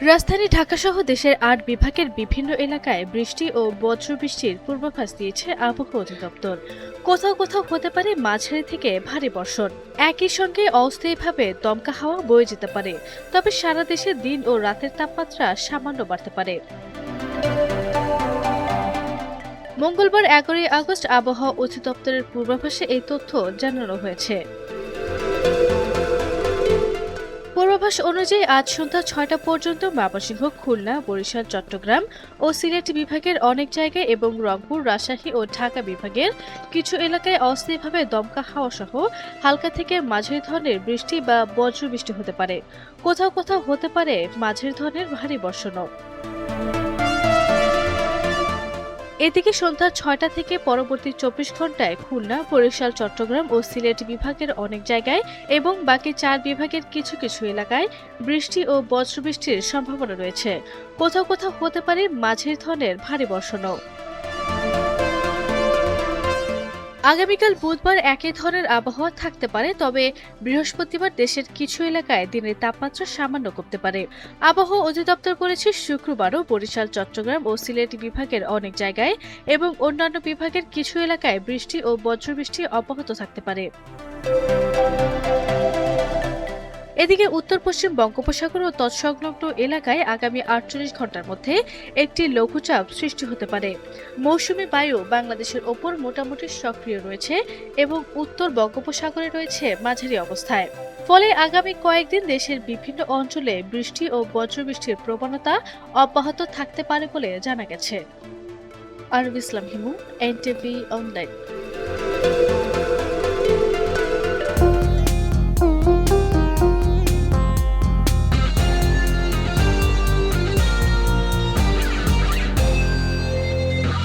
রাজধানী ঢাকাসহ দেশের ৮ বিভাগের বিভিন্ন এলাকায় বৃষ্টি ও বজ্রবৃষ্টির পূর্বাভাস দিয়েছে আবহাওয়া অধিদপ্তর। কোথাও কোথাও হতে পারে মাঝারি থেকে ভারী বর্ষণ। একই সঙ্গে অস্থায়ীভাবে দমকা হাওয়া বয়ে যেতে পারে। তবে সারা দেশে দিন ও রাতের তাপমাত্রা সামান্য বাড়তে পারে। মঙ্গলবার ১১ই আগস্ট আবহাওয়া অধিদপ্তরের পূর্বাভাসে এই তথ্য জানানো হয়েছে। পূর্বাভাস অনুযায়ী আজ সন্ধ্যা ৬টা পর্যন্ত ময়মনসিংহ, খুলনা, বরিশাল, চট্টগ্রাম ও সিলেট বিভাগের অনেক জায়গায় এবং রংপুর, রাজশাহী ও ঢাকা বিভাগের কিছু এলাকায় অস্থায়ীভাবে দমকা হাওয়া সহ হালকা থেকে মাঝারি ধরনের বৃষ্টি বা বজ্রবৃষ্টি হতে পারে। কোথাও কোথাও হতে পারে মাঝারি ধরনের ভারী বর্ষণও। এদিকে সন্ধ্যা ৬টা থেকে পরবর্তী ২৪ ঘন্টায় খুলনা, বরিশাল, চট্টগ্রাম ও সিলেট বিভাগের অনেক জায়গায় এবং বাকি ৪ বিভাগের কিছু কিছু এলাকায় বৃষ্টি ও বজ্রবৃষ্টির সম্ভাবনা রয়েছে। কোথাও কোথাও হতে পারে মাঝারি ধরনের ভারী বর্ষণও। আগামীকাল বুধবার একই ধরনের আবহাওয়া থাকতে পারে, তবে বৃহস্পতিবার দেশের কিছু এলাকায় দিনের তাপমাত্রা সামান্য কমতে পারে। আবহাওয়া অধিদপ্তর বলেছে শুক্রবারও বরিশাল, চট্টগ্রাম ও সিলেট বিভাগের অনেক জায়গায় এবং অন্যান্য বিভাগের কিছু এলাকায় বৃষ্টি ও বজ্রবৃষ্টি অব্যাহত থাকতে পারে। এদিকে উত্তর পশ্চিম বঙ্গোপসাগর ও তৎসংলগ্ন এলাকায় আগামী ৪৮ ঘন্টার মধ্যে একটি লঘুচাপ সৃষ্টি হতে পারে। মৌসুমী বায়ু বাংলাদেশের ওপর মোটামুটি সক্রিয় রয়েছে এবং উত্তর বঙ্গোপসাগরে রয়েছে মাঝারি অবস্থায়। ফলে আগামী কয়েকদিন দেশের বিভিন্ন অঞ্চলে বৃষ্টি ও বজ্রবৃষ্টির প্রবণতা অব্যাহত থাকতে পারে বলে জানা গেছে। আরব ইসলাম হিমু, এনটিভি অনলাইন।